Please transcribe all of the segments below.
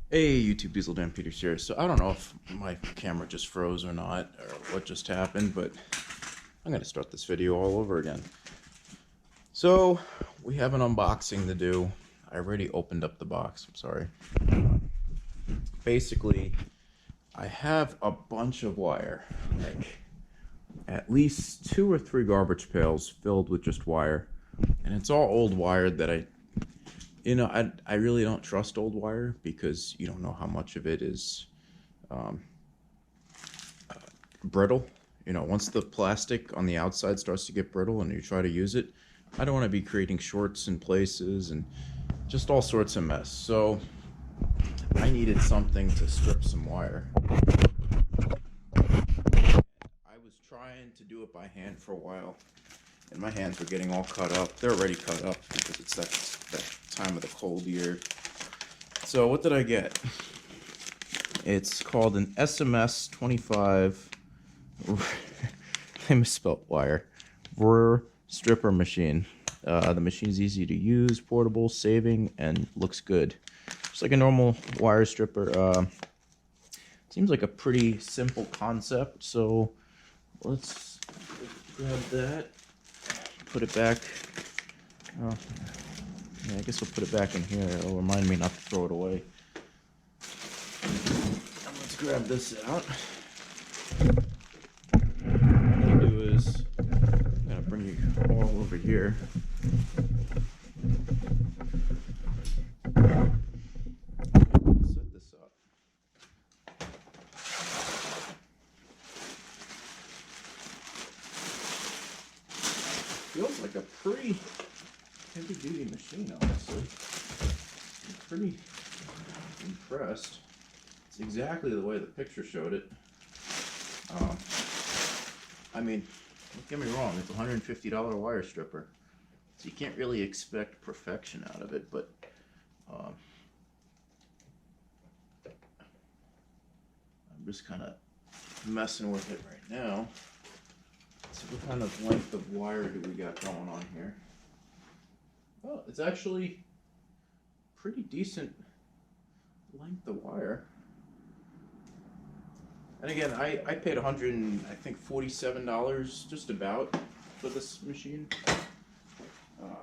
Hey YouTube, Diesel Dan Peters here. So I don't know if my camera just froze or not, or what just happened, but I'm gonna start this video all over again. So we have an unboxing to do. I already opened up the box, I'm sorry. Basically, I have a bunch of wire, like at least 2 or 3 garbage pails filled with just wire. And it's all old wire that I really don't trust old wire because you don't know how much of it is brittle. Once the plastic on the outside starts to get brittle and you try to use it, I don't want to be creating shorts in places and just all sorts of mess. So I needed something to strip some wire. I was trying to do it by hand for a while, and my hands were getting all cut up. They're already cut up because it's that time of the cold year. So what did I get? It's called an SMS 25. I misspelled wire. Rur stripper machine. The machine is easy to use, portable, saving, and looks good. Just like a normal wire stripper. Seems like a pretty simple concept. So let's grab that, put it back. Oh, yeah, I guess we'll put it back in here. It'll remind me not to throw it away. Let's grab this out. I'm gonna bring you all over here. Set this up. Feels like a pretty heavy-duty machine, honestly. I'm pretty impressed. It's exactly the way the picture showed it. I mean, don't get me wrong, it's a $150 wire stripper, so you can't really expect perfection out of it, but I'm just kind of messing with it right now. So what kind of length of wire do we got going on here? Well, it's actually pretty decent length of wire. And again, I paid $147 just about for this machine.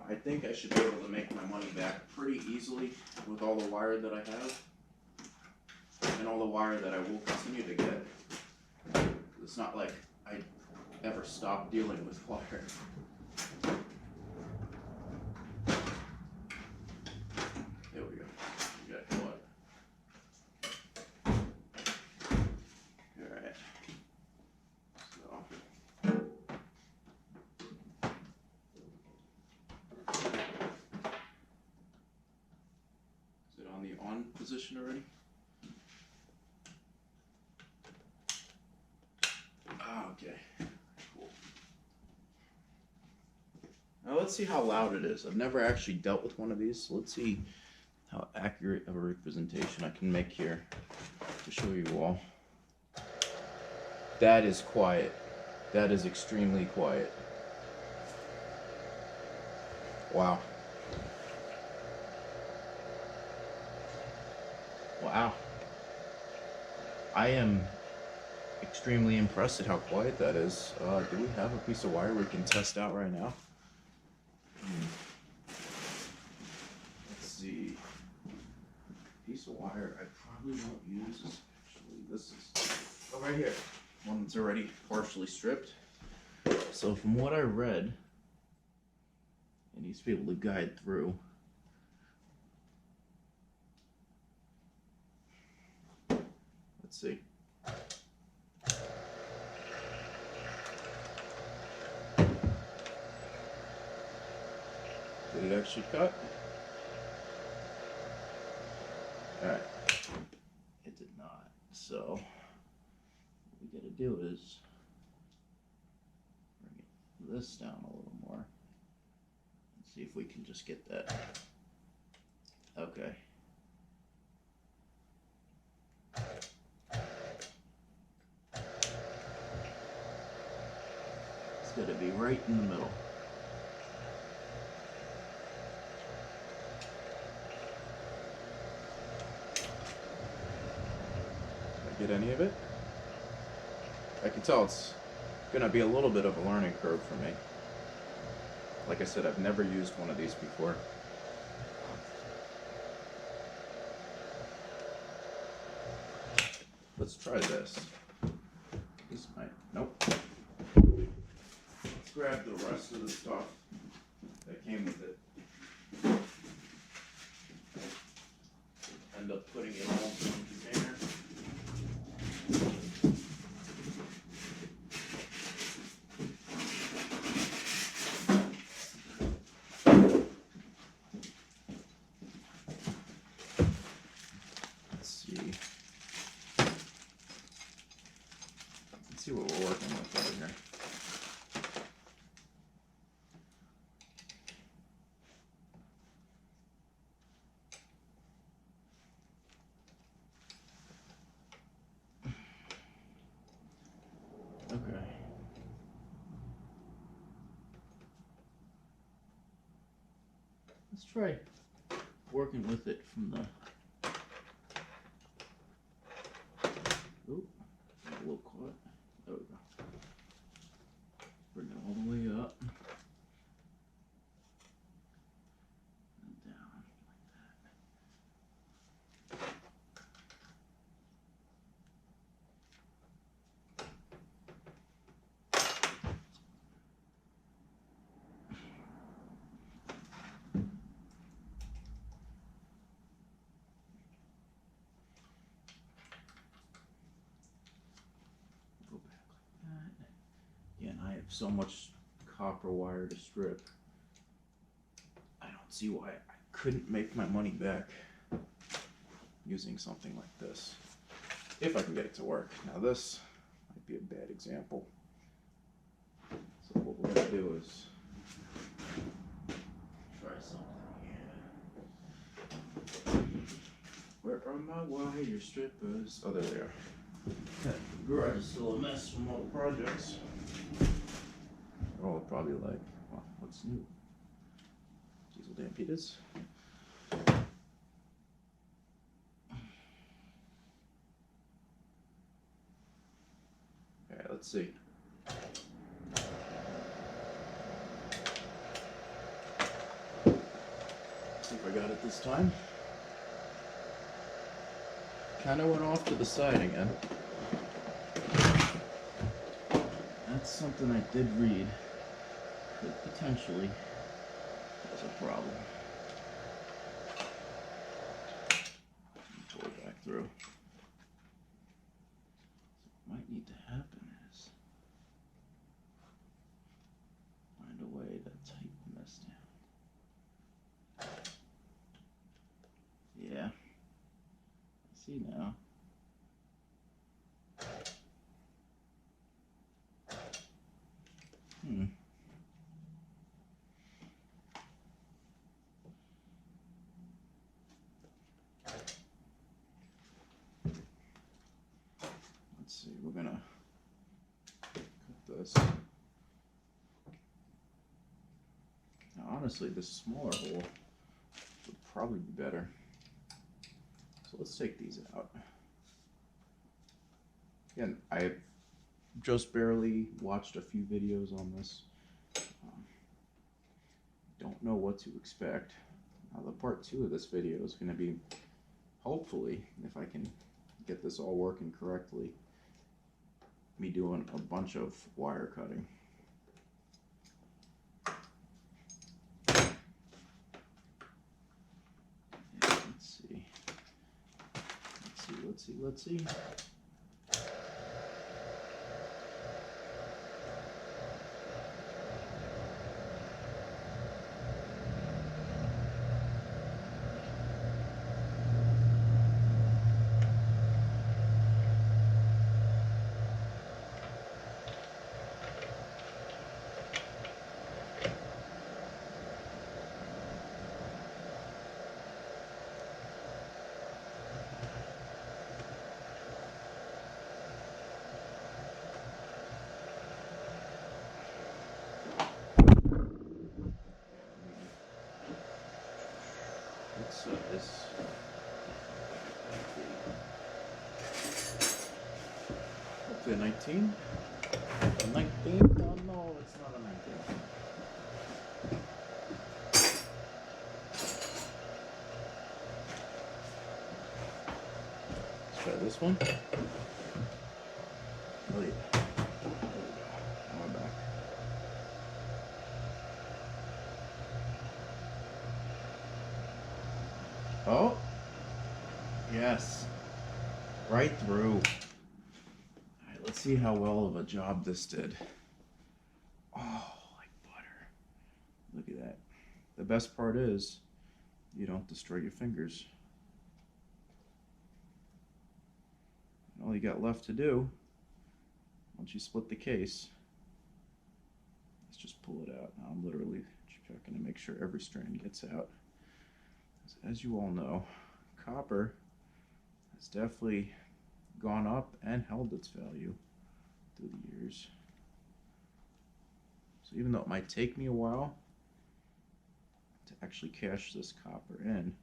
I think I should be able to make my money back pretty easily with all the wire that I have and all the wire that I will continue to get. It's not like I ever stop dealing with wire. There we go. We got what? Alright. So. Is it on the on position already? Oh, okay. Cool. Now let's see how loud it is. I've never actually dealt with one of these, so let's see how accurate of a representation I can make here to show you all. That is quiet. That is extremely quiet. Wow. Wow. I am extremely impressed at how quiet that is. Do we have a piece of wire we can test out right now? Let's see. Piece of wire I probably won't use is actually this is right here. One that's already partially stripped. So from what I read, it needs to be able to guide through. Let's see. Did it actually cut? Alright. It did not. So what we gotta do is bring this down a little more and see if we can just get that. Okay. It's gotta be right in the middle. get any of it. I can tell it's gonna be a little bit of a learning curve for me. Like I said, I've never used one of these before. Let's try this. This might, nope. Let's grab the rest of the stuff that came with it. End up putting it all in one container. Let's see what we're working with over here. Okay. Let's try working with it from the. Oop, got a little caught. There we go. Bring it all the way up and down like that. Go back like that. Again, I have so much copper wire to strip. I don't see why I couldn't make my money back using something like this. If I can get it to work. Now this might be a bad example. So what we're gonna do is try something here. Where are my wire strippers? Oh, there they are. The garage is still a mess from all the projects. Oh, probably like, well, what's new? Diesel Dampetus. Okay, let's see. See if I got it this time. Kind of went off to the side again. That's something I did read. Could potentially cause a problem. Pull it back through. What might need to happen is find a way to tighten this down. Yeah. I see now. Let's see, we're gonna cut this. Now, honestly, this smaller hole would probably be better. So let's take these out. Again, I just barely watched a few videos on this. Don't know what to expect. Now, the part 2 of this video is going to be, hopefully, if I can get this all working correctly, me doing a bunch of wire cutting. Yeah, let's see. Let's set this. The 19? A 19? Oh no, it's not a 19. Let's try this one. Oh yeah. There we go. Now we're back. Oh. Yes. Right through. Alright, let's see how well of a job this did. Oh, like butter. Look at that. The best part is, you don't destroy your fingers. And all you got left to do, once you split the case, is just pull it out. Now I'm literally checking to make sure every strand gets out. As you all know, copper has definitely gone up and held its value through the years. So even though it might take me a while to actually cash this copper in,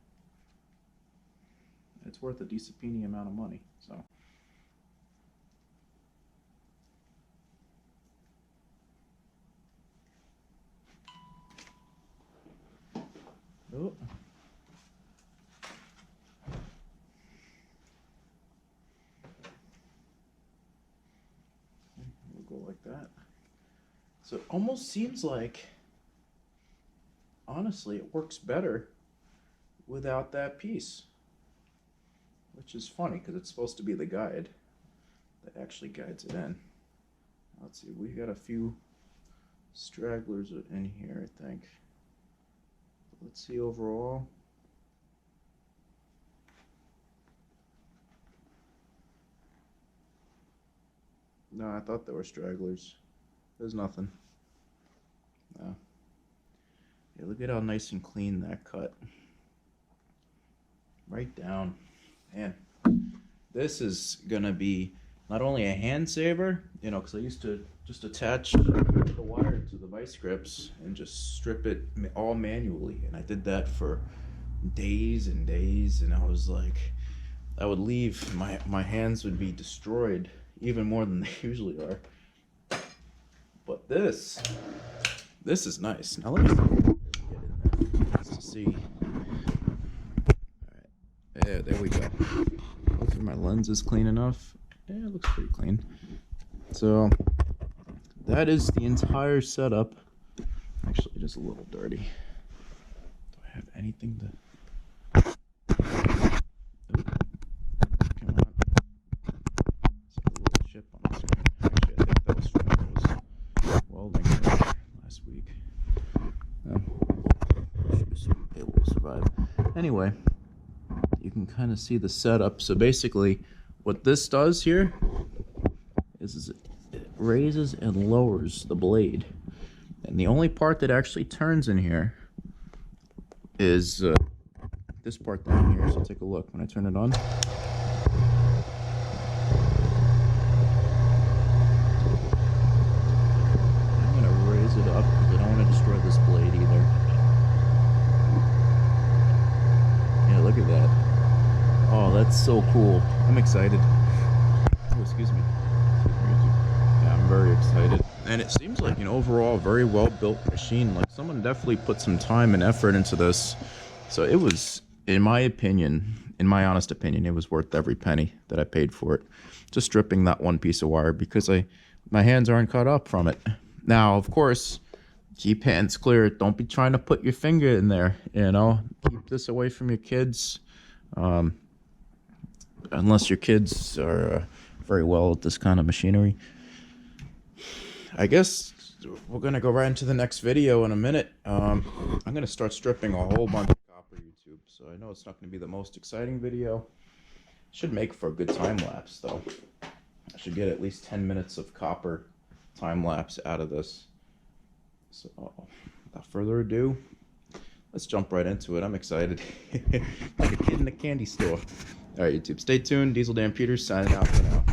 it's worth a decent amount of money. So oh. We'll go like that. So it almost seems like, honestly, it works better without that piece, which is funny because it's supposed to be the guide that actually guides it in. Let's see, we got a few stragglers in here, I think. Let's see overall. No, I thought there were stragglers. There's nothing. No. Yeah, look at how nice and clean that cut. Right down. Man, this is gonna be not only a hand saver, you know, because I used to just attach the wire to the vice grips and just strip it all manually, and I did that for days and days, and I was like, I would leave, my hands would be destroyed even more than they usually are. But this is nice. Now let me get in there just to see. All right, there we go. Hopefully my lens is clean enough. Yeah, it looks pretty clean. So that is the entire setup. Actually, just a little dirty. Do I have anything to? Anyway, you can kind of see the setup. So basically what this does here is it raises and lowers the blade, and the only part that actually turns in here is this part down here. So take a look when I turn it on. I'm gonna raise it up because I don't want to destroy this blade either. Look at that. Oh, that's so cool. I'm excited. Oh, excuse me. Yeah, I'm very excited. And it seems like an overall very well built machine. Like someone definitely put some time and effort into this. So it was, in my opinion, in my honest opinion, it was worth every penny that I paid for it. Just stripping that one piece of wire because my hands aren't cut up from it. Now, of course, keep hands clear. Don't be trying to put your finger in there, you know. Keep this away from your kids. Unless your kids are very well at this kind of machinery. I guess we're going to go right into the next video in a minute. I'm going to start stripping a whole bunch of copper YouTube. So I know it's not going to be the most exciting video. Should make for a good time lapse though. I should get at least 10 minutes of copper time lapse out of this. So, without further ado, let's jump right into it. I'm excited. Like a kid in a candy store. Alright, YouTube, stay tuned. Diesel Dan Peters signing out for now.